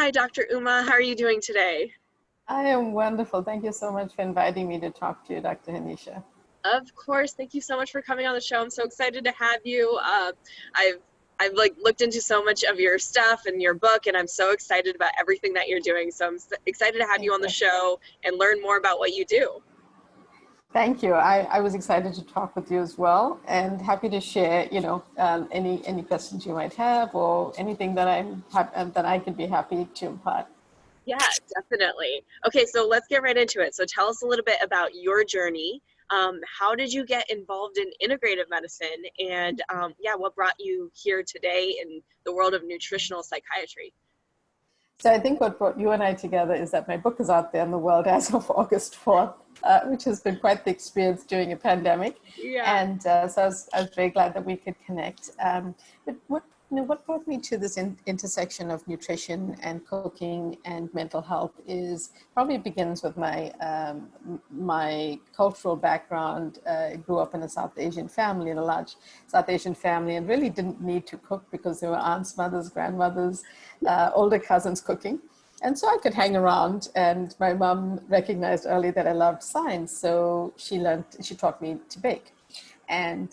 Hi, Dr. Uma. How are you doing today? I am wonderful. Thank you so much for inviting me to talk to you, Dr. Hanisha. Of course. Thank you so much for coming on the show. I'm so excited to have you. I've I've like looked into so much of your stuff and your book, and I'm so excited about everything that you're doing. So I'm excited to have you Thank on the you. show and learn more about what you do. Thank you. I was excited to talk with you as well, and happy to share, any questions you might have or anything that that I could be happy to impart. Yeah, definitely. Okay, so let's get right into it. So tell us a little bit about your journey. How did you get involved in integrative medicine? And yeah, what brought you here today in the world of nutritional psychiatry? So I think what brought you and I together is that my book is out there in the world as of August 4th, which has been quite the experience during a pandemic. Yeah. And so I was very glad that we could connect. But what brought me to this intersection of nutrition and cooking and mental health is probably begins with my cultural background. I grew up in a South Asian family, in a large South Asian family, and really didn't need to cook because there were aunts, mothers, grandmothers, older cousins cooking. And so I could hang around, and my mom recognized early that I loved science. So she taught me to bake. And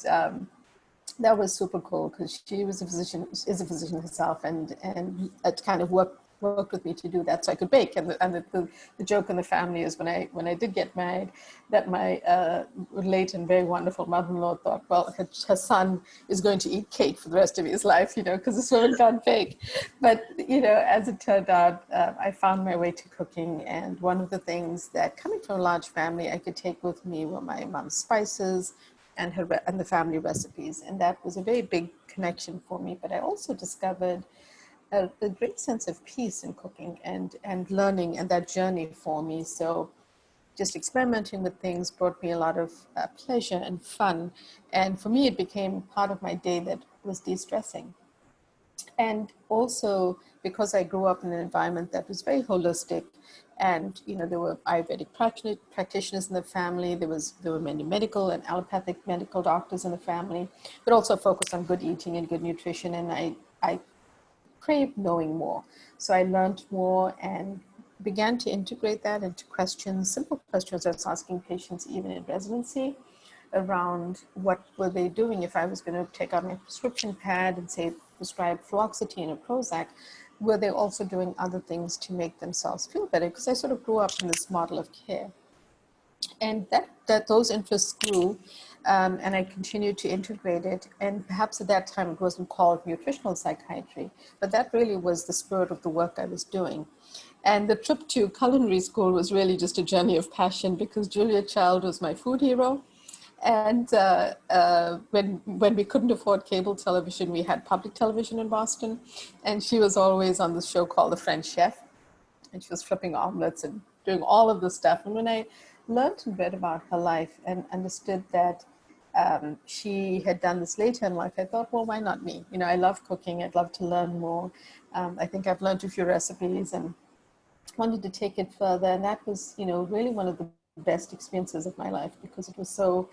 that was super cool because she was is a physician herself, and it kind of worked with me to do that so I could bake. And the joke in the family is when I did get married, that my late and very wonderful mother-in-law thought, well, her son is going to eat cake for the rest of his life, because this woman can't bake. But as it turned out, I found my way to cooking, and one of the things that, coming from a large family, I could take with me were my mom's spices and the family recipes, and that was a very big connection for me. But I also discovered a great sense of peace in cooking and learning, and that journey for me. So just experimenting with things brought me a lot of pleasure and fun, and for me it became part of my day that was de-stressing. And also because I grew up in an environment that was very holistic, and there were Ayurvedic practitioners in the family. There were many medical and allopathic medical doctors in the family, but also focused on good eating and good nutrition. And I craved knowing more, so I learned more and began to integrate that into questions, simple questions I was asking patients even in residency, around what were they doing. If I was going to take out my prescription pad and say prescribe fluoxetine or Prozac, were they also doing other things to make themselves feel better? Because I sort of grew up in this model of care, and that those interests grew, and I continued to integrate it. And perhaps at that time it wasn't called nutritional psychiatry, but that really was the spirit of the work I was doing. And the trip to culinary school was really just a journey of passion, because Julia Child was my food hero. And when we couldn't afford cable television, we had public television in Boston, and she was always on this show called The French Chef, and she was flipping omelets and doing all of this stuff. And when I learned a bit about her life and understood that she had done this later in life, I thought, well, why not me? I love cooking. I'd love to learn more. I think I've learned a few recipes and wanted to take it further. And that was, really one of the best experiences of my life, because it was so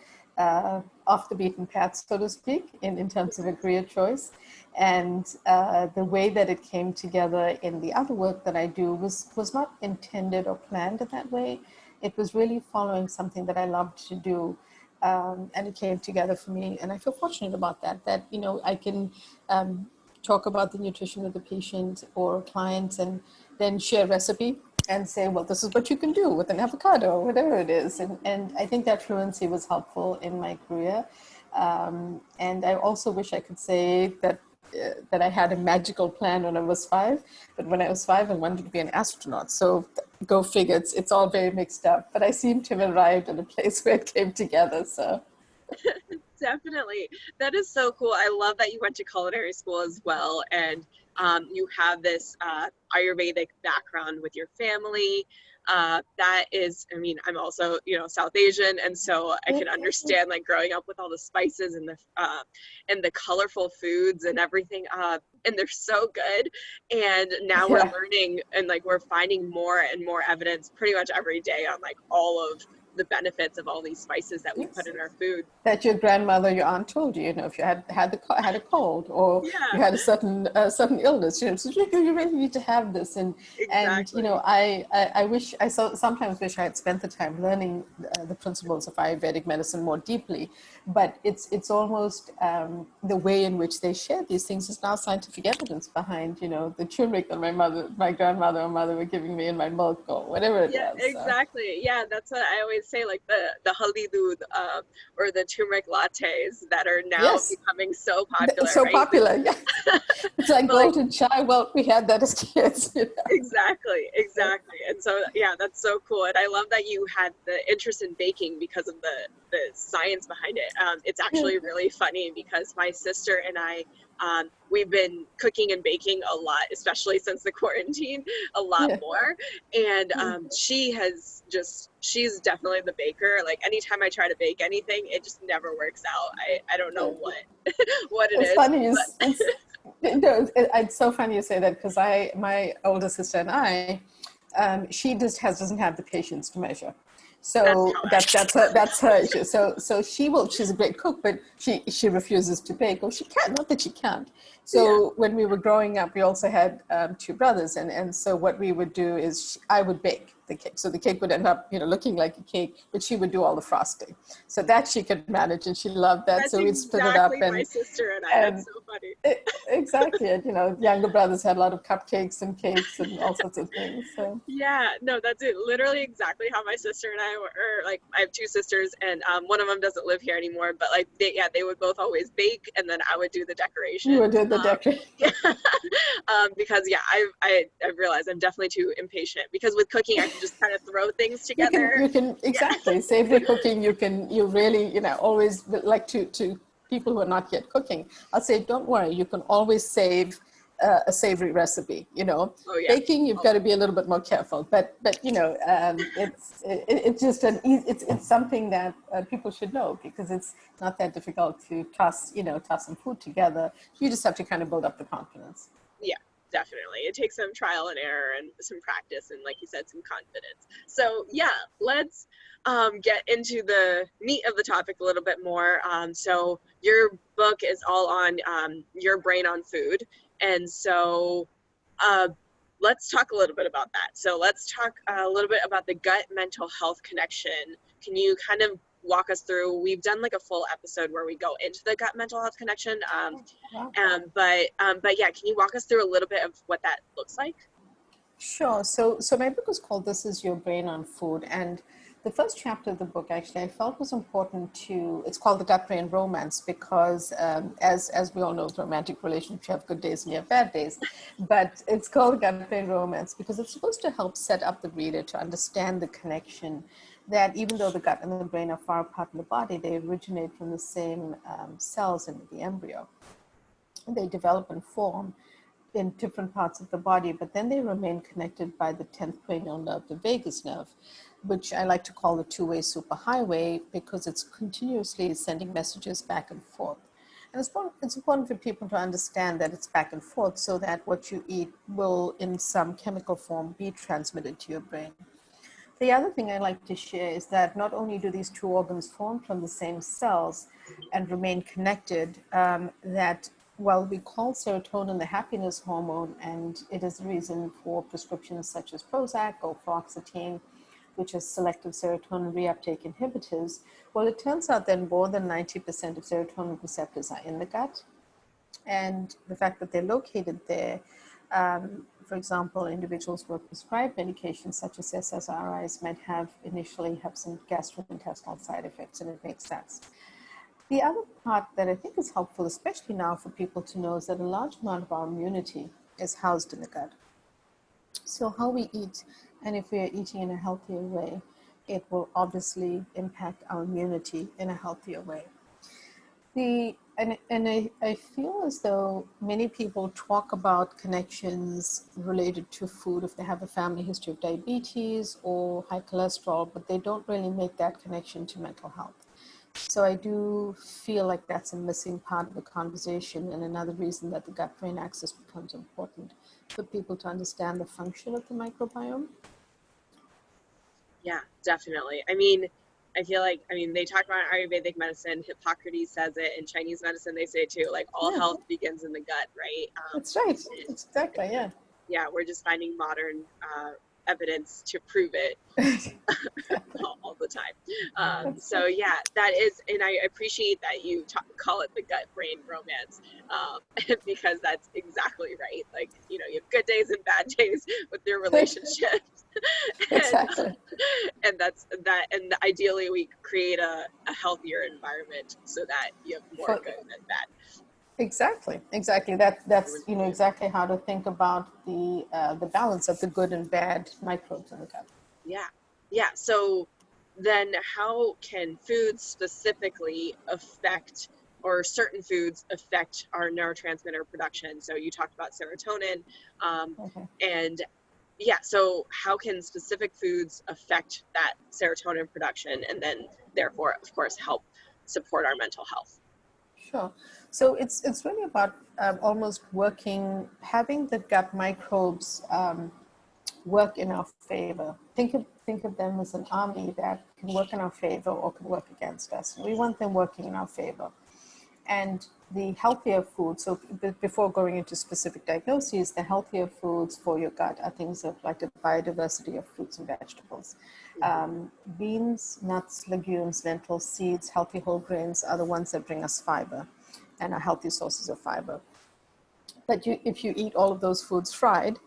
off the beaten path, so to speak, in terms of a career choice. And the way that it came together in the other work that I do was not intended or planned in that way. It was really following something that I loved to do. And it came together for me. And I feel fortunate about that, I can talk about the nutrition with the patient or clients, and then share recipe and say, well, this is what you can do with an avocado or whatever it is. And I think that fluency was helpful in my career. And I also wish I could say that I had a magical plan when I was 5, but when I was 5, I wanted to be an astronaut. So go figure, it's all very mixed up, but I seem to have arrived at a place where it came together, so. Definitely. That is so cool. I love that you went to culinary school as well. And you have this Ayurvedic background with your family. That is, I mean, I'm also, South Asian. And so I can understand like growing up with all the spices and the colorful foods and everything. And they're so good. And now we're learning and like we're finding more and more evidence pretty much every day on like all of the benefits of all these spices that we put in our food. That your grandmother, your aunt told you, if you had a cold, or you Yeah, had a certain illness, so you really need to have this. And exactly. I wish sometimes wish I had spent the time learning the principles of Ayurvedic medicine more deeply. But it's almost the way in which they share these things is now scientific evidence behind, the turmeric that my grandmother or mother were giving me in my milk or whatever it Yeah, was. So. exactly. Yeah, that's what I always say, like the haldi doodh, or the turmeric lattes that are now Yes. becoming so popular, So right? popular, yeah. It's like But like, golden chai. Well, we had that as kids. exactly, So, exactly. And so yeah, that's so cool. And I love that you had the interest in baking because of the science behind it. It's yeah. actually really funny because my sister and I, we've been cooking and baking a lot, especially since the quarantine, a lot Yeah. more. And she's definitely the baker. Like anytime I try to bake anything, it just never works out. I don't know what it It's is, funny. but It's so funny you say that because my older sister and I, she just doesn't have the patience to measure. that's So how I that's her issue. So she's a great cook, but she refuses to bake. Or she can't. Not that she can't. yeah. So when we were growing up, we also had two brothers, and so what we would do is I would bake the cake. So the cake would end up looking like a cake, but she would do all the frosting. So that she could manage, and she loved that. That's So we'd split it up, exactly my sister and I. That's and so funny. exactly. And, younger brothers had a lot of cupcakes and cakes and all sorts of things. So, Yeah, no, that's it. Literally exactly how my sister and I were. Like, I have two sisters, and one of them doesn't live here anymore. But like, they would both always bake, and then I would do the you were decorations. doing the decorating. Yeah, because yeah, I've realized I'm definitely too impatient. Because with cooking, I can just kind of throw things together. You can Yeah, exactly savory cooking. You really, always like to people who are not yet cooking. I'll say, don't worry. You can always save a savory recipe. oh yeah, Baking, you've got to be a little bit more careful. But it's just it's something that people should know because it's not that difficult to toss some food together. You just have to kind of build up the confidence. yeah, definitely. It takes some trial and error and some practice, and like you said, some confidence. So yeah, let's get into the meat of the topic a little bit more. So your book is all on your brain on food, and so uh, let's talk a little bit about that. So let's talk a little bit about the gut mental health connection. Can you kind of walk us through? We've done like a full episode where we go into the gut mental health connection. Wow. But yeah, can you walk us through a little bit of what that looks like? Sure. So my book is called "This Is Your Brain on Food," and the first chapter of the book actually I felt was important to. It's called the gut brain romance because, as we all know, with romantic relationships, you have good days and you have bad days, but it's called gut brain romance because it's supposed to help set up the reader to understand the connection. That even though the gut and the brain are far apart in the body, they originate from the same cells in the embryo. They develop and form in different parts of the body, but then they remain connected by the 10th cranial nerve, the vagus nerve, which I like to call the two-way superhighway because it's continuously sending messages back and forth. And it's important for people to understand that it's back and forth so that what you eat will, in some chemical form, be transmitted to your brain. The other thing I like to share is that not only do these two organs form from the same cells and remain connected, that while we call serotonin the happiness hormone, and it is the reason for prescriptions such as Prozac or fluoxetine, which is selective serotonin reuptake inhibitors, well, it turns out that more than 90% of serotonin receptors are in the gut. And the fact that they're located there, for example, individuals who are prescribed medications such as SSRIs might initially have some gastrointestinal side effects, and it makes sense. The other part that I think is helpful, especially now for people to know, is that a large amount of our immunity is housed in the gut. So how we eat, and if we are eating in a healthier way, it will obviously impact our immunity in a healthier way. I feel as though many people talk about connections related to food if they have a family history of diabetes or high cholesterol, but they don't really make that connection to mental health. So I do feel like that's a missing part of the conversation, and another reason that the gut-brain axis becomes important for people to understand the function of the microbiome. Yeah, definitely. I mean, I feel like, I mean, they talk about Ayurvedic medicine, Hippocrates says it, in Chinese medicine, they say too, like all Yeah, health begins in the gut, right? that's right. And, That's exactly, yeah. yeah, we're just finding modern evidence to prove it all the time. That's So yeah, that is, and I appreciate that you call it the gut brain romance, because that's exactly right. Like, you know, you have good days and bad days with your relationships, and exactly. and that's that. And ideally, we create a healthier environment so that you have more For, good than bad. exactly. That's exactly how to think about the balance of the good and bad microbes in the gut. Yeah, yeah. So then, how can foods specifically affect, or certain foods affect our neurotransmitter production? So you talked about serotonin, Okay. and yeah. So how can specific foods affect that serotonin production, and then therefore, of course, help support our mental health? Sure. So it's really about almost having the gut microbes work in our favor. Think of them as an army that can work in our favor or can work against us. We want them working in our favor. And the healthier foods, so before going into specific diagnoses, the healthier foods for your gut are things like a biodiversity of fruits and vegetables. Mm-hmm. Beans, nuts, legumes, lentils, seeds, healthy whole grains are the ones that bring us fiber and are healthy sources of fiber. But if you eat all of those foods fried,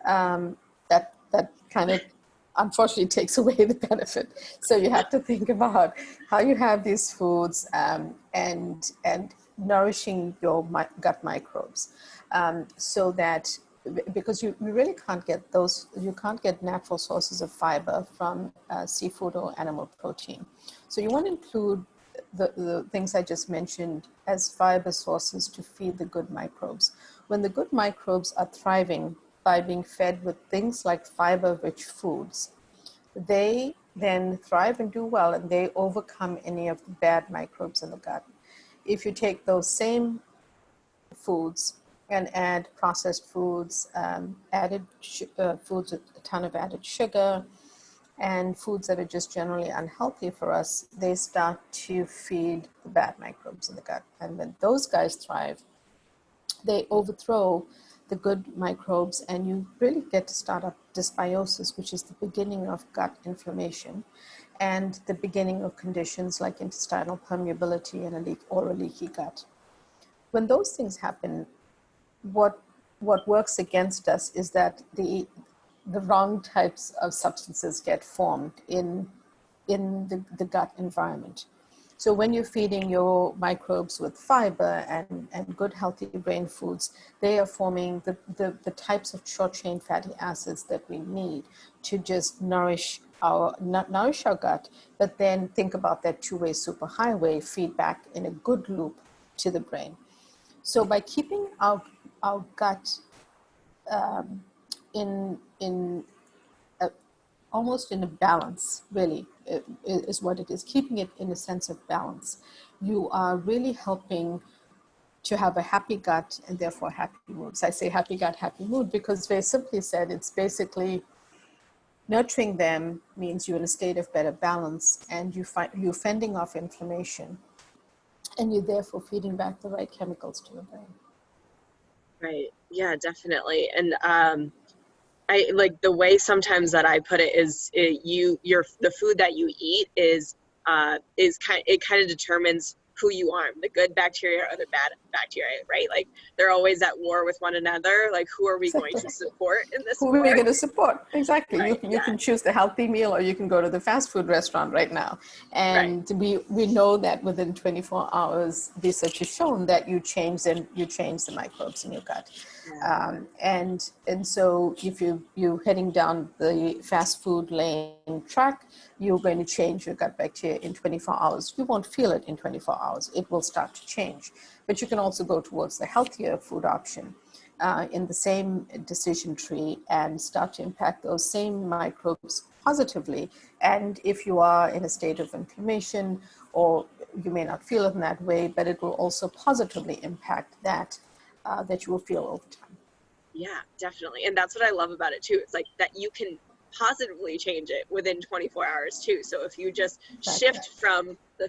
that kind of unfortunately takes away the benefit. So you have to think about how you have these foods and nourishing your gut microbes, so that because you really can't get you can't get natural sources of fiber from seafood or animal protein. So you want to include the things I just mentioned as fiber sources to feed the good microbes. When the good microbes are thriving by being fed with things like fiber-rich foods, they then thrive and do well, and they overcome any of the bad microbes in the gut. If you take those same foods and add processed foods, added foods with a ton of added sugar, and foods that are just generally unhealthy for us, they start to feed the bad microbes in the gut. And when those guys thrive, they overthrow the good microbes, and you really get to start up dysbiosis, which is the beginning of gut inflammation and the beginning of conditions like intestinal permeability and a leaky gut. When those things happen, what works against us is that the wrong types of substances get formed in the gut environment. So when you're feeding your microbes with fiber and good healthy brain foods, they are forming the types of short chain fatty acids that we need to just nourish our gut, but then think about that two-way superhighway feedback in a good loop to the brain. So by keeping our gut in almost in a balance, really, is what it is. Keeping it in a sense of balance. You are really helping to have a happy gut and therefore happy moods. I say happy gut, happy mood because very simply said, it's basically nurturing them means you're in a state of better balance and you're fending off inflammation and you're therefore feeding back the right chemicals to your brain. Right. Yeah, definitely. And I like the way sometimes that I put it is the food that you eat is kind of determines who you are, the good bacteria or the bad bacteria, right? Like they're always at war with one another. Like who are we going Exactly. to support in this Who are war? we going to support? Exactly. Right. You Yeah. can choose the healthy meal or you can go to the fast food restaurant right now. Right. And we know that within 24 hours, research has shown that you change the microbes in your gut. Yeah. And so if you're heading down the fast food lane track, you're going to change your gut bacteria in 24 hours. You won't feel it in 24 hours. It will start to change. But you can also go towards the healthier food option in the same decision tree and start to impact those same microbes positively. And if you are in a state of inflammation, or you may not feel it in that way, but it will also positively impact that you will feel over time. Yeah, definitely. And that's what I love about it too. It's like that you can positively change it within 24 hours too. So if you just Exactly. shift from the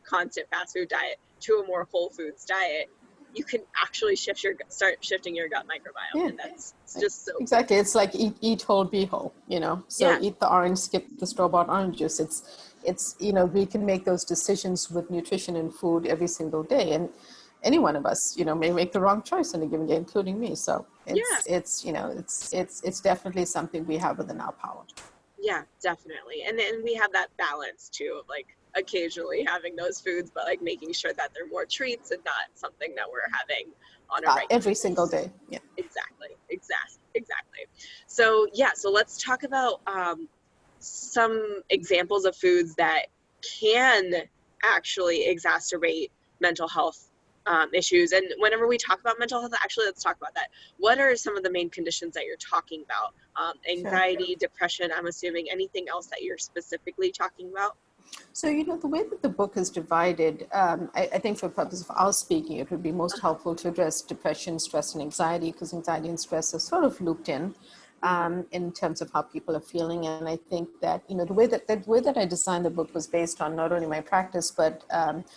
constant fast food diet to a more whole foods diet, you can actually start shifting your gut microbiome. Yeah. And that's just so cool. Exactly. It's like eat whole, be whole, you know, so Yeah. eat the orange, skip the store-bought orange juice. It's, you know, we can make those decisions with nutrition and food every single day. And any one of us, you know, may make the wrong choice in a given day, including me. So Yeah. you know, it's definitely something we have within our power. Yeah, definitely. And then we have that balance too of like occasionally having those foods, but like making sure that they're more treats and not something that we're having on a regular Every single basis. day. Yeah. Exactly. So yeah, so let's talk about some examples of foods that can actually exacerbate mental health issues. And whenever we talk about mental health, actually, let's talk about that. What are some of the main conditions that you're talking about? Sure. Anxiety, depression, I'm assuming. Anything else that you're specifically talking about? So, you know, the way that the book is divided, I think for the purpose of our speaking, it would be most helpful to address depression, stress, and anxiety, because anxiety and stress are sort of looped in terms of how people are feeling. And I think that, you know, the way that I designed the book was based on not only my practice, but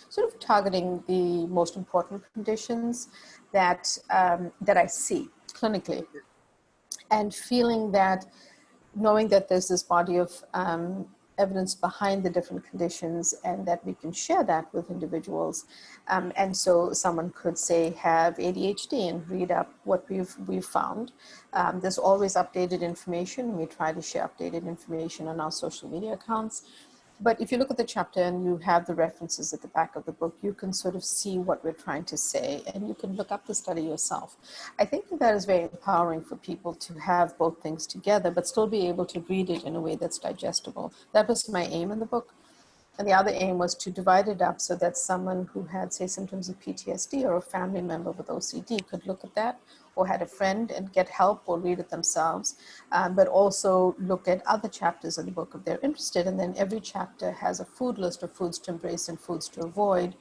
sort of targeting the most important conditions that I see clinically, and feeling that, knowing that there's this body of evidence behind the different conditions, and that we can share that with individuals. And so someone could say have ADHD and read up what we've found. There's always updated information. We try to share updated information on our social media accounts. But if you look at the chapter and you have the references at the back of the book, you can sort of see what we're trying to say, and you can look up the study yourself. I think that is very empowering for people to have both things together, but still be able to read it in a way that's digestible. That was my aim in the book. And the other aim was to divide it up so that someone who had, say, symptoms of PTSD, or a family member with OCD, could look at that, or had a friend and get help or read it themselves, but also look at other chapters in the book if they're interested. And then every chapter has a food list of foods to embrace and foods to avoid.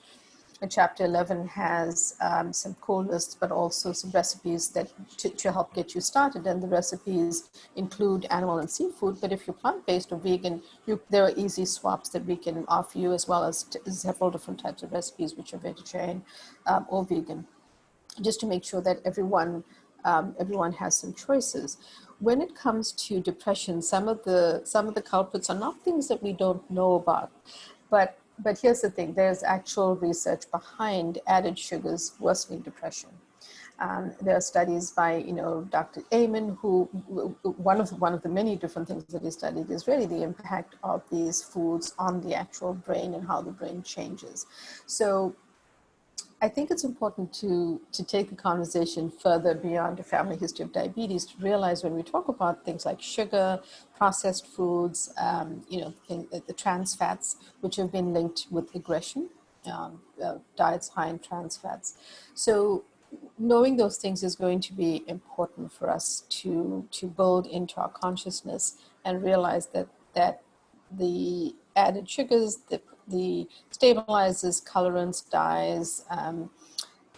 And chapter 11 has some cool lists, but also some recipes that to help get you started. And the recipes include animal and seafood, but if you're plant-based or vegan, there are easy swaps that we can offer you, as well as several different types of recipes which are vegetarian or vegan, just to make sure that everyone has some choices. When it comes to depression, some of the culprits are not things that we don't know about, but here's the thing: there's actual research behind added sugars worsening depression. There are studies by, you know, Dr. Amen, who one of the many different things that he studied is really the impact of these foods on the actual brain and how the brain changes. So I think it's important to take the conversation further beyond a family history of diabetes, to realize when we talk about things like sugar, processed foods, you know, the trans fats, which have been linked with aggression, diets high in trans fats. So knowing those things is going to be important for us to build into our consciousness, and realize that the added sugars, the stabilizers, colorants, dyes,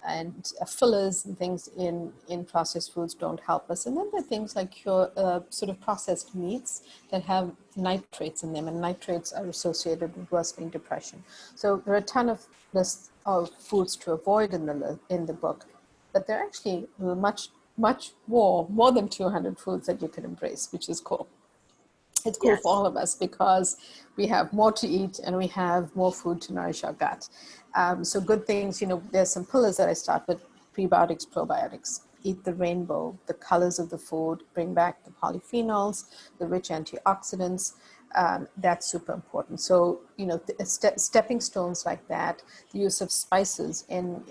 and fillers and things in processed foods don't help us. And then there are things like sort of processed meats that have nitrates in them, and nitrates are associated with worsening depression. So there are a ton of lists of foods to avoid in the book, but there are actually much more than 200 foods that you can embrace, which is cool. It's cool for Yes. all of us because we have more to eat and we have more food to nourish our gut. So good things, you know, there's some pillars that I start with: prebiotics, probiotics. Eat the rainbow, the colors of the food, bring back the polyphenols, the rich antioxidants. That's super important. So, you know, stepping stones like that, the use of spices in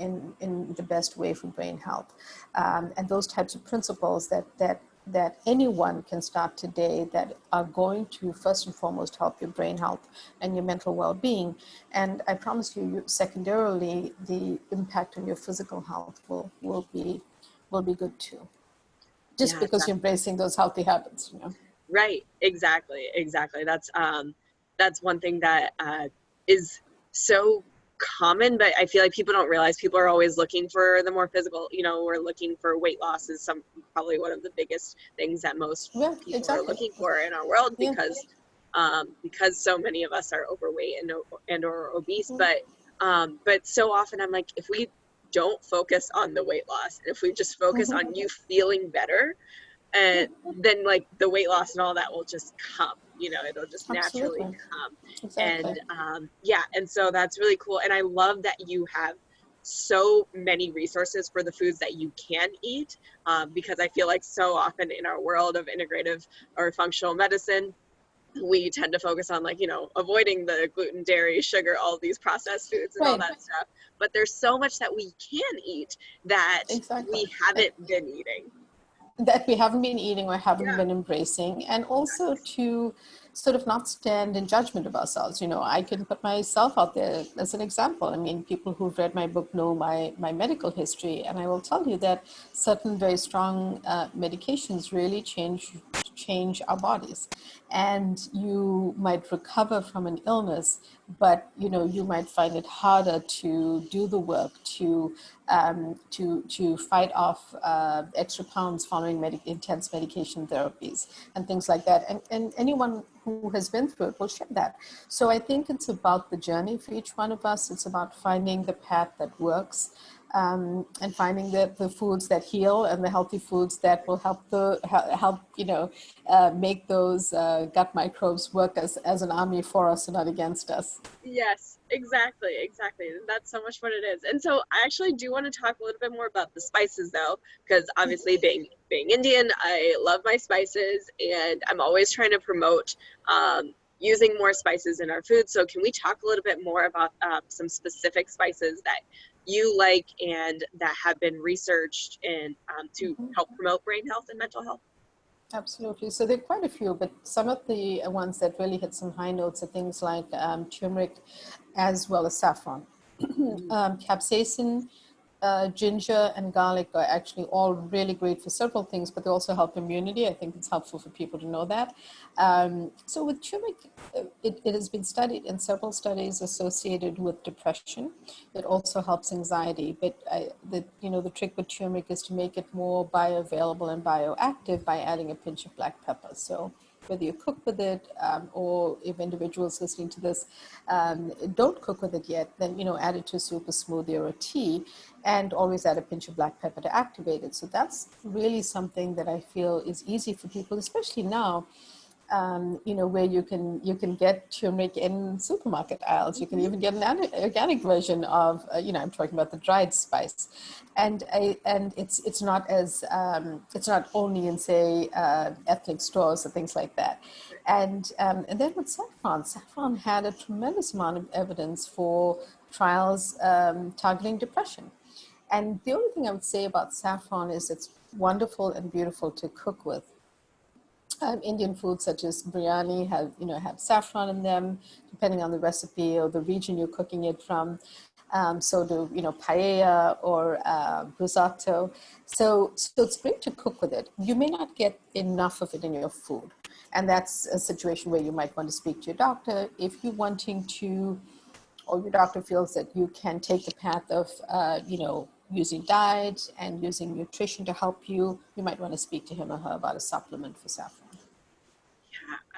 the best way for brain health, and those types of principles that anyone can start today, that are going to first and foremost help your brain health and your mental well-being. And I promise you, secondarily, the impact on your physical health will be good too, just Yeah, because you're embracing those healthy habits, you know. right. Exactly. That's one thing that is so common, but I feel like people don't realize people are always looking for the more physical, you know, we're looking for weight loss is probably one of the biggest things that most Yeah, people are exactly. looking for in our world Yeah. because so many of us are overweight and or obese. Mhm. But so often I'm like, if we don't focus on the weight loss, if we just focus Mhm. on you feeling better, and then like the weight loss and all that will just come, you know, it'll just naturally Absolutely. come. Exactly. And yeah, and so that's really cool. And I love that you have so many resources for the foods that you can eat, because I feel like so often in our world of integrative or functional medicine, we tend to focus on, like, you know, avoiding the gluten, dairy, sugar, all these processed foods and all Right. that stuff. But there's so much that we can eat that Exactly. we haven't been eating. That we haven't been eating or haven't Yeah. been embracing, and also to sort of not stand in judgment of ourselves. You know, I can put myself out there as an example. I mean, people who've read my book know my medical history, and I will tell you that certain very strong medications really change our bodies. And you might recover from an illness, but you know, you might find it harder to do the work to fight off extra pounds following intense medication therapies and things like that. And anyone who has been through it will share that. So I think it's about the journey for each one of us. It's about finding the path that works, and finding the foods that heal and the healthy foods that will help you know, make those gut microbes work as an army for us and not against us. Yes, exactly, exactly. That's so much what it is. And so I actually do want to talk a little bit more about the spices though, because obviously being Indian, I love my spices and I'm always trying to promote using more spices in our food. So can we talk a little bit more about some specific spices that you like and that have been researched in to help promote brain health and mental health? Absolutely. So there are quite a few, but some of the ones that really hit some high notes are things like turmeric as well as saffron. Mm, Capsaicin, ginger, and garlic are actually all really great for several things, but they also help immunity. I think it's helpful for people to know that. So with turmeric, it has been studied in several studies associated with depression. It also helps anxiety, but the trick with turmeric is to make it more bioavailable and bioactive by adding a pinch of black pepper. So whether you cook with it, or if individuals listening to this don't cook with it yet, then add it to a soup, a smoothie, or a tea, and always add a pinch of black pepper to activate it. So that's really something that I feel is easy for people, especially now. Where you can get turmeric in supermarket aisles. You can mhm. even get an organic version of, I'm talking about the dried spice, and it's not as it's not only in, say, ethnic stores or things like that. And then with saffron had a tremendous amount of evidence for trials targeting depression. And the only thing I would say about saffron is it's wonderful and beautiful to cook with. Indian foods such as biryani have saffron in them, depending on the recipe or the region you're cooking it from. So do paella or risotto. So it's great to cook with it. You may not get enough of it in your food, and that's a situation where you might want to speak to your doctor if you're wanting to, or your doctor feels that you can take the path of using diet and using nutrition to help you. You might want to speak to him or her about a supplement for saffron.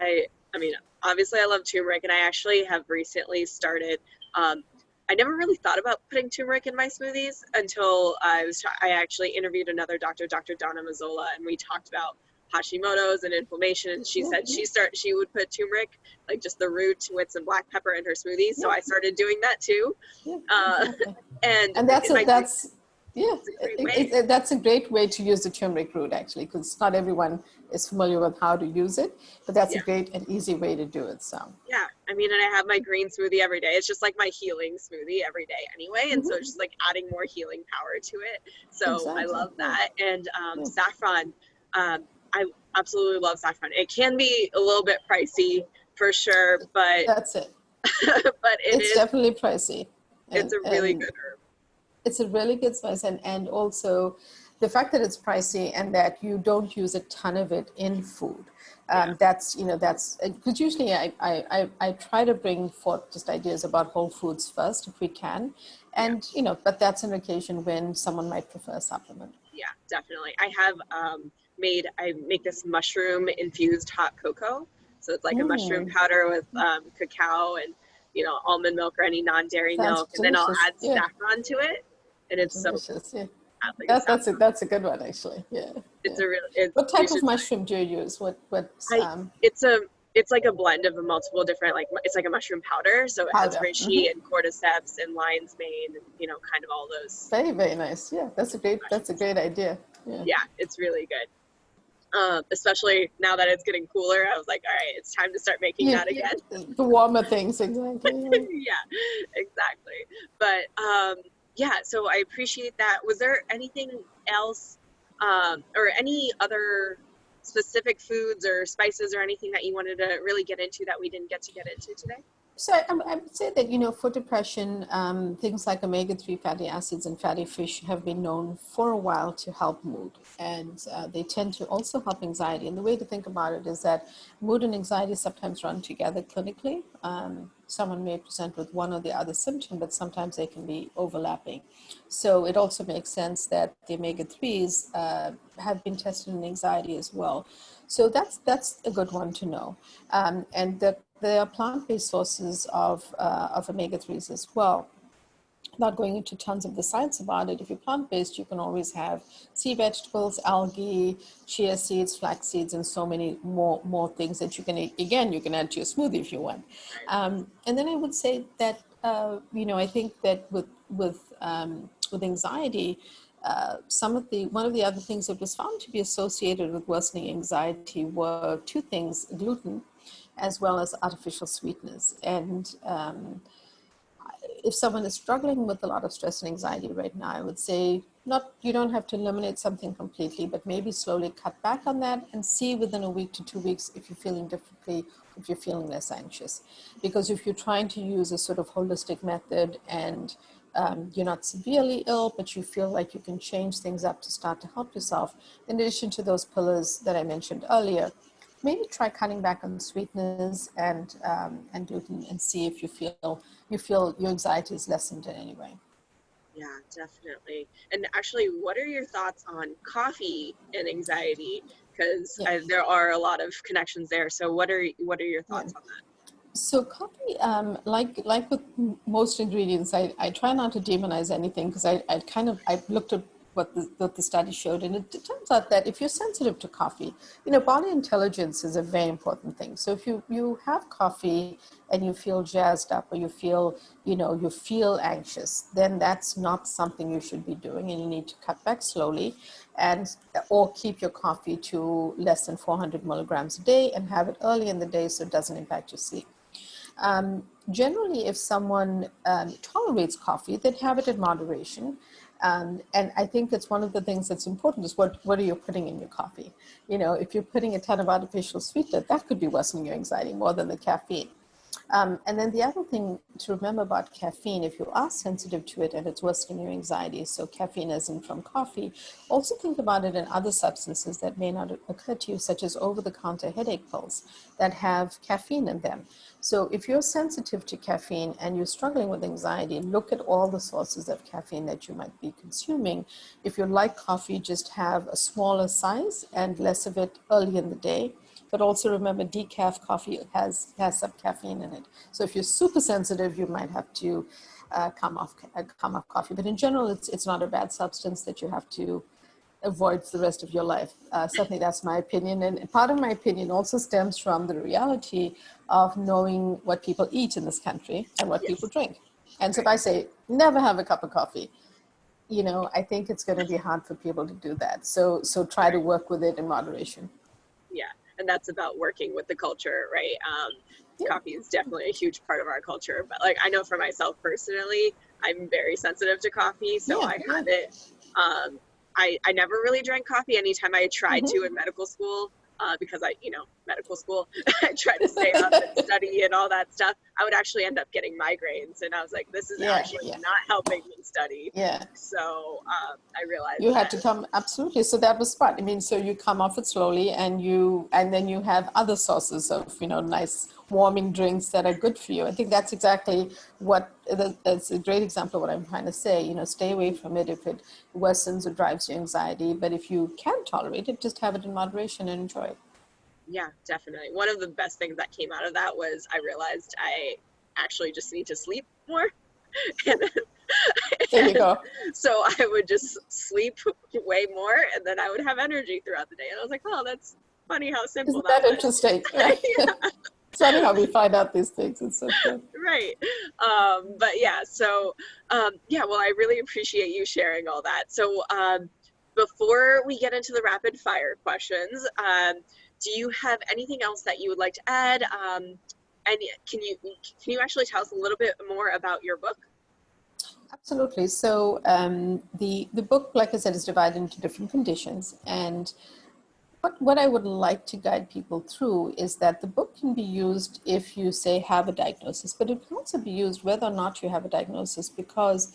Yeah, I mean, obviously I love turmeric, and I actually have recently started. Um, I never really thought about putting turmeric in my smoothies until I actually interviewed another doctor, Dr. Donna Mazzola, and we talked about Hashimoto's and inflammation. And she said Yeah, she would put turmeric, like just the root with some black pepper in her smoothies. So yeah, I started doing that too, yeah, uh, exactly. and And in my green, yeah, it's a great way. that's a great way to use the turmeric root, actually, because not everyone is familiar with how to use it, but that's a Yeah. great and easy way to do it. So, Yeah, I mean, and I have my green smoothie every day. It's just like my healing smoothie every day anyway. And so it's just like adding more healing power to it. So I exactly. love Yeah, that. And yeah, saffron, I absolutely love saffron. It can be a little bit pricey for sure, but that's it. but It's definitely pricey, it's and a really and good herb. it's a really good spice, and also the fact that it's pricey and that you don't use a ton of it in food, that's, that's because usually I try to bring forth just ideas about whole foods first if we can. And, but that's an occasion when someone might prefer a supplement. Yeah, definitely. I make this mushroom infused hot cocoa. So it's like a mushroom powder with cacao and, almond milk or any non-dairy Sounds milk. And then I'll delicious. add Yeah, saffron to it. And it's so delicious. Yeah, add like a saffron. that's a good one actually. Yeah, It's yeah. a real, What you type of should try. mushroom do you use? I, it's like a blend of multiple different, like, it's like a mushroom powder. So it has Powder? reishi and cordyceps and lion's mane and, kind of all those Very, very nice. Yeah, that's a mushrooms. great idea. Yeah. Yeah, it's really good. Especially now that it's getting cooler, I was like, all right, it's time to start making Yeah, that again. the warmer things, exactly. Yeah. Yeah, exactly. But yeah, so I appreciate that. Was there anything else, or any other specific foods or spices or anything that you wanted to really get into that we didn't get to get into today? So I would say that, for depression, things like omega-3 fatty acids and fatty fish have been known for a while to help mood. And they tend to also help anxiety. And the way to think about it is that mood and anxiety sometimes run together clinically. Someone may present with one or the other symptom, but sometimes they can be overlapping. So it also makes sense that the omega-3s have been tested in anxiety as well. So that's a good one to know. And there are plant-based sources of omega-3s as well. Not going into tons of the science about it. If you're plant-based, you can always have sea vegetables, algae, chia seeds, flax seeds, and so many more things that you can, again, you can add to your smoothie if you want. And then I would say that, I think that with anxiety, one of the other things that was found to be associated with worsening anxiety were two things: gluten, as well as artificial sweeteners. And if someone is struggling with a lot of stress and anxiety right now, I would say you don't have to eliminate something completely, but maybe slowly cut back on that and see within a week to 2 weeks if you're feeling differently, if you're feeling less anxious. Because if you're trying to use a sort of holistic method and you're not severely ill, but you feel like you can change things up to start to help yourself, in addition to those pillars that I mentioned earlier, maybe try cutting back on sweeteners and gluten and see if you feel your anxiety is lessened in any way. Yeah, definitely. And actually, what are your thoughts on coffee and anxiety? Because Yeah. there are a lot of connections there. So what are your Yeah. thoughts on that? So coffee, like with most ingredients, I try not to demonize anything because I looked at what the study showed, and it turns out that if you're sensitive to coffee, body intelligence is a very important thing. So if you have coffee and you feel jazzed up, or you feel anxious, then that's not something you should be doing, and you need to cut back slowly, or keep your coffee to less than 400 milligrams a day and have it early in the day so it doesn't impact your sleep. Generally, if someone tolerates coffee, then have it in moderation. And I think it's one of the things that's important is what are you putting in your coffee? If you're putting a ton of artificial sweetener, that could be worsening your anxiety more than the caffeine. And then the other thing to remember about caffeine, if you are sensitive to it and it's worsening your anxiety, so caffeine isn't from coffee, also think about it in other substances that may not occur to you, such as over-the-counter headache pills that have caffeine in them. So if you're sensitive to caffeine and you're struggling with anxiety, look at all the sources of caffeine that you might be consuming. If you like coffee, just have a smaller size and less of it early in the day. But also remember, decaf coffee has some caffeine in it. So if you're super sensitive, you might have to come off coffee. But in general, it's not a bad substance that you have to avoid for the rest of your life. Certainly, that's my opinion. And part of my opinion also stems from the reality of knowing what people eat in this country and what people Yes. drink. And so if I say, never have a cup of coffee, I think it's going to be hard for people to do that. So try to work with it in moderation. Yeah, and that's about working with the culture, right? Yeah. Coffee is definitely a huge part of our culture, but like I know for myself personally, I'm very sensitive to coffee, so Yeah. I have it. I never really drank coffee. Anytime I tried to in medical school, because I medical school, I tried to stay up and study and all that stuff, I would actually end up getting migraines. And I was like, this is actually not helping me study. So I realized you had to come, absolutely. So that was smart. I mean, so you come off it slowly, and then you have other sources of, nice warming drinks that are good for you. I think that's exactly that's a great example of what I'm trying to say. Stay away from it if it worsens or drives your anxiety. But if you can tolerate it, just have it in moderation and enjoy it. Yeah, definitely. One of the best things that came out of that was I realized I actually just need to sleep more. And there you go. So I would just sleep way more, and then I would have energy throughout the day. And I was like, oh, that's funny how simple Isn't that was. Interesting? Right? It's funny how we find out these things. It's so good. Right. But yeah, so well, I really appreciate you sharing all that. So before we get into the rapid fire questions, do you have anything else that you would like to add? And can you actually tell us a little bit more about your book? Absolutely. So the book, like I said, is divided into different conditions. And what I would like to guide people through is that the book can be used if you, say, have a diagnosis, but it can also be used whether or not you have a diagnosis, because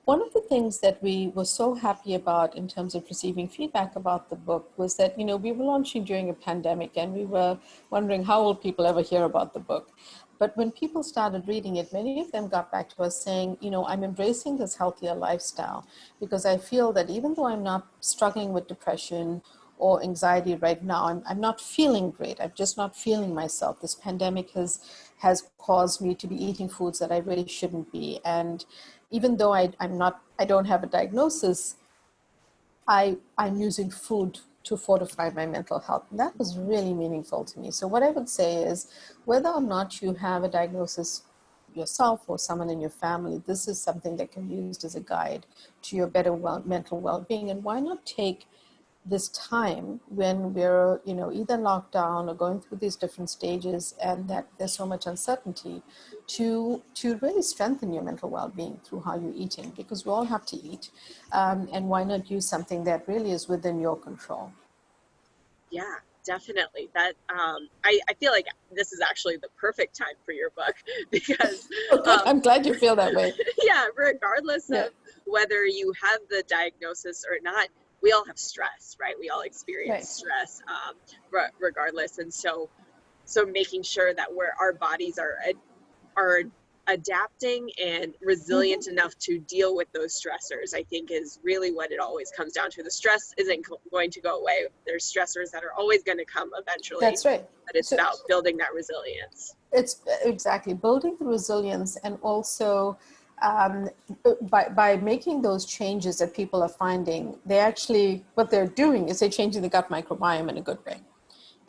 one of the things that we were so happy about in terms of receiving feedback about the book was that, we were launching during a pandemic, and we were wondering how will people ever hear about the book. But when people started reading it, many of them got back to us saying, I'm embracing this healthier lifestyle because I feel that even though I'm not struggling with depression or anxiety right now, I'm not feeling great. I'm just not feeling myself. This pandemic has caused me to be eating foods that I really shouldn't be. And even though I don't have a diagnosis, I'm using food to fortify my mental health. And that was really meaningful to me. So what I would say is, whether or not you have a diagnosis yourself or someone in your family, this is something that can be used as a guide to your better mental well-being. And why not take this time when we're, either locked down or going through these different stages, and that there's so much uncertainty, to really strengthen your mental well-being through how you're eating, because we all have to eat. And why not use something that really is within your control? Yeah, definitely. That I feel like this is actually the perfect time for your book because Oh, good. I'm glad you feel that way. Yeah, regardless of whether you have the diagnosis or not, we all have stress, right? We all experience stress regardless. And so making sure that our bodies are adapting and resilient enough to deal with those stressors, I think, is really what it always comes down to. The stress isn't going to go away. There's stressors that are always going to come eventually. That's right. But it's about building that resilience. It's exactly building the resilience, and also by making those changes that people are finding, what they're doing is they're changing the gut microbiome in a good way.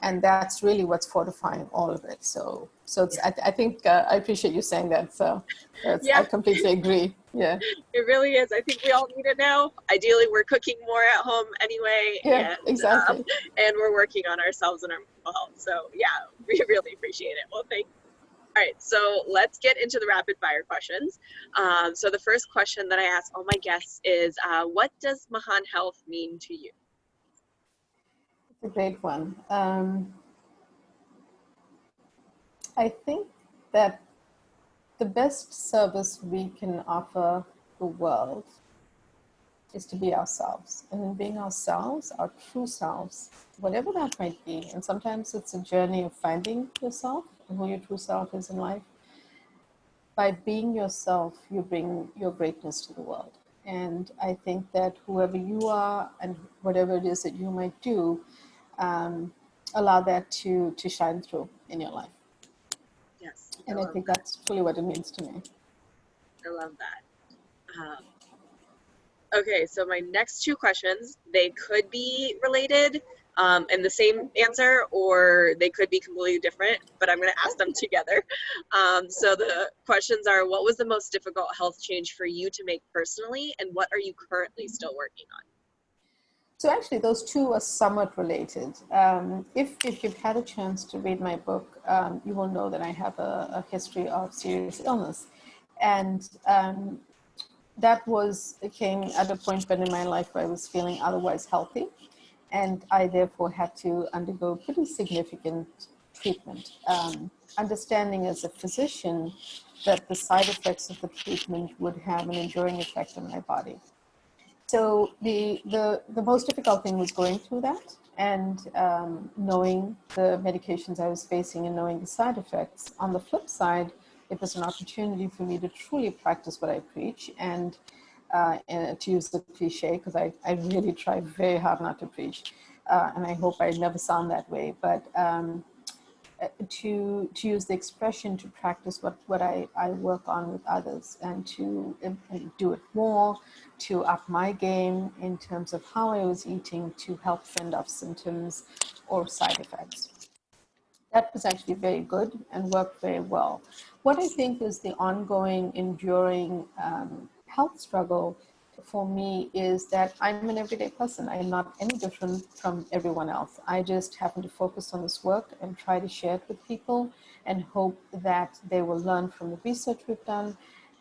And that's really what's fortifying all of it. So it's, I think I appreciate you saying that. So I completely agree. Yeah, it really is. I think we all need it now. Ideally, we're cooking more at home anyway. Yeah, exactly. And we're working on ourselves and our mental health. So yeah, we really appreciate it. Well, thank you. All right, so let's get into the rapid fire questions. So the first question that I ask all my guests is, what does Mahan Health mean to you? It's a great one. I think that the best service we can offer the world is to be ourselves. And in being ourselves, our true selves, whatever that might be. And sometimes it's a journey of finding yourself and who your true self is in life. By being yourself, you bring your greatness to the world. And I think that whoever you are and whatever it is that you might do, allow that to shine through in your life. Yes. And I think that's truly what it means to me. I love that. Okay, so my next two questions, they could be related and the same answer, or they could be completely different, but I'm going to ask them together. So the questions are, what was the most difficult health change for you to make personally, and what are you currently still working on? So actually, those two are somewhat related. If you've had a chance to read my book, you will know that I have a history of serious illness. And that came at a point when in my life where I was feeling otherwise healthy. And I therefore had to undergo pretty significant treatment. Understanding as a physician that the side effects of the treatment would have an enduring effect on my body. So the most difficult thing was going through that and knowing the medications I was facing and knowing the side effects. On the flip side, it was an opportunity for me to truly practice what I preach and to use the cliche, because I really try very hard not to preach, and I hope I never sound that way, but to use the expression to practice what I work on with others and to do it more, to up my game in terms of how I was eating to help fend off symptoms or side effects. That was actually very good and worked very well. What I think is the ongoing, enduring health struggle for me is that I'm an everyday person. I'm not any different from everyone else. I just happen to focus on this work and try to share it with people and hope that they will learn from the research we've done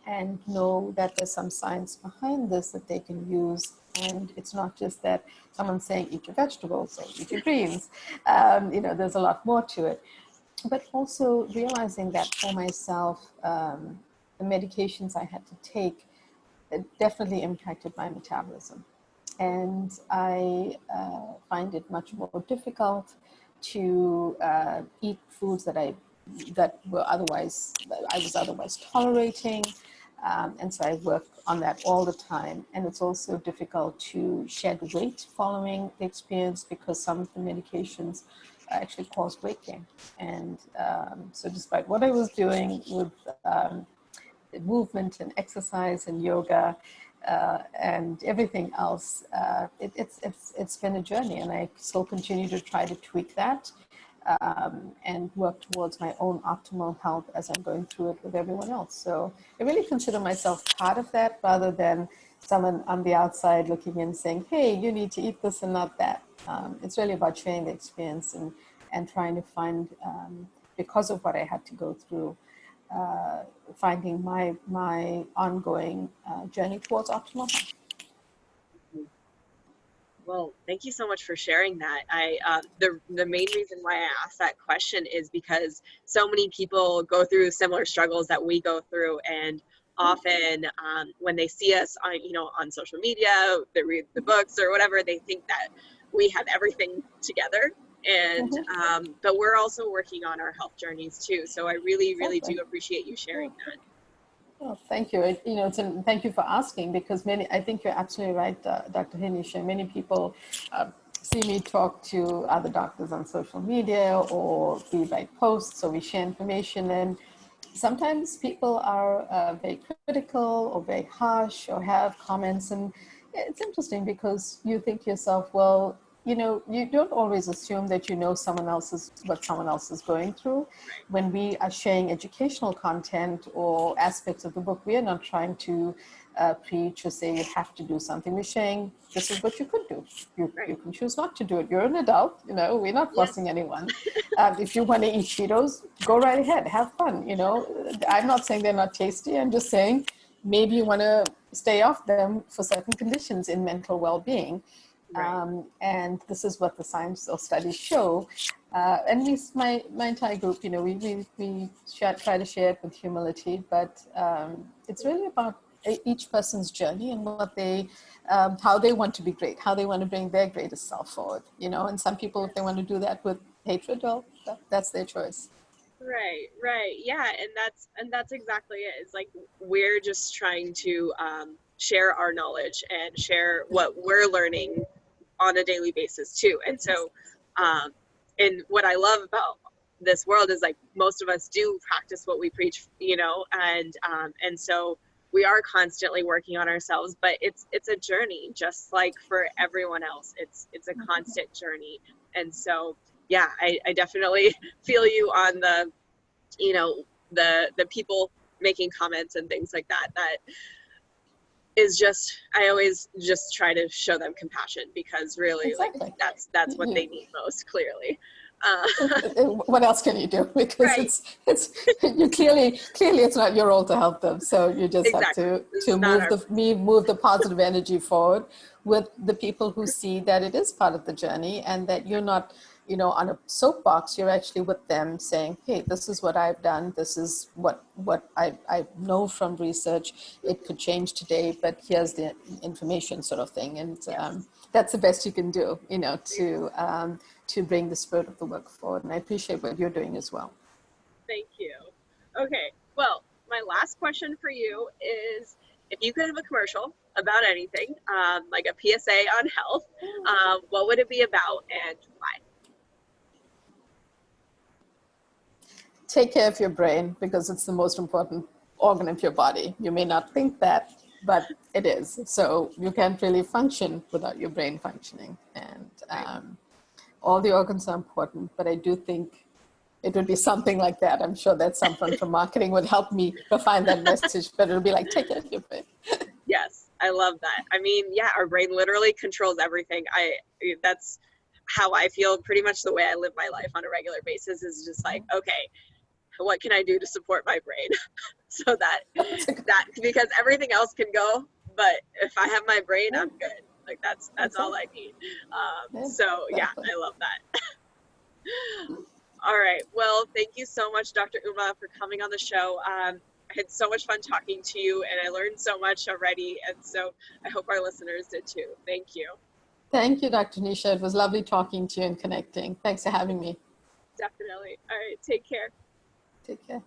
and know that there's some science behind this that they can use. And it's not just that someone's saying, eat your vegetables or eat your greens. There's a lot more to it. But also realizing that for myself, the medications I had to take definitely impacted my metabolism. And I find it much more difficult to eat foods that I was otherwise tolerating. And so I work on that all the time. And it's also difficult to shed weight following the experience because some of the medications actually cause weight gain. And so despite what I was doing with movement and exercise and yoga and everything else, it's been a journey, and I still continue to try to tweak that and work towards my own optimal health as I'm going through it with everyone else. So I really consider myself part of that rather than someone on the outside looking in saying, hey, you need to eat this and not that. It's really about sharing the experience and trying to find, because of what I had to go through, finding my ongoing journey towards optimal health. Well, thank you so much for sharing that. The main reason why I asked that question is because so many people go through similar struggles that we go through, and often when they see us on social media, they read the books or whatever, they think that we have everything together. And but we're also working on our health journeys too. So I really do appreciate you sharing that. Oh, thank you. Thank you for asking, because I think you're absolutely right, Dr. Hinisha. Many people see me talk to other doctors on social media, or we write posts, or we share information, and sometimes people are very critical or very harsh or have comments, and it's interesting because you think to yourself, well, you don't always assume that what someone else is going through. When we are sharing educational content or aspects of the book, we are not trying to preach or say you have to do something. We're saying this is what you could do. You can choose not to do it. You're an adult, we're not forcing anyone. If you want to eat Cheetos, go right ahead, have fun. I'm not saying they're not tasty. I'm just saying maybe you want to stay off them for certain conditions in mental well-being. And this is what the science or studies show. And my entire group, we try to share it with humility, but it's really about each person's journey and what how they want to be great, how they want to bring their greatest self forward, and some people, if they want to do that with hatred, well, that's their choice. Right. Yeah, and that's exactly it. It's like we're just trying to share our knowledge and share what we're learning on a daily basis too. And so and what I love about this world is like most of us do practice what we preach, and so we are constantly working on ourselves, but it's a journey, just like for everyone else. It's a constant journey. And so yeah, I definitely feel you on the people making comments and things like that is just, I always just try to show them compassion, because really, Exactly. like that's what they need most, clearly. What else can you do? Because Right. it's you clearly it's not your role to help them. So you just have Exactly. This to is not our. move the positive energy forward with the people who see that it is part of the journey and that you're not, on a soapbox. You're actually with them saying, hey, this is what I've done. This is what I know from research. It could change today, but here's the information, sort of thing. And Yes. that's the best you can do, to bring the spirit of the work forward. And I appreciate what you're doing as well. Thank you. Okay. Well, my last question for you is, if you could have a commercial about anything, like a PSA on health, what would it be about and why? Take care of your brain because it's the most important organ of your body. You may not think that, but it is. So you can't really function without your brain functioning. And all the organs are important, but I do think it would be something like that. I'm sure that someone from marketing would help me refine that message, but it'll be like, take care of your brain. Yes, I love that. I mean, yeah, our brain literally controls everything. That's how I feel pretty much the way I live my life on a regular basis, is just like, okay, what can I do to support my brain? So that because everything else can go, but if I have my brain, I'm good. Like that's all I need. So yeah, I love that. All right. Well, thank you so much, Dr. Uma, for coming on the show. I had so much fun talking to you, and I learned so much already. And so I hope our listeners did too. Thank you. Thank you, Dr. Nisha. It was lovely talking to you and connecting. Thanks for having me. Definitely. All right. Take care. Take care.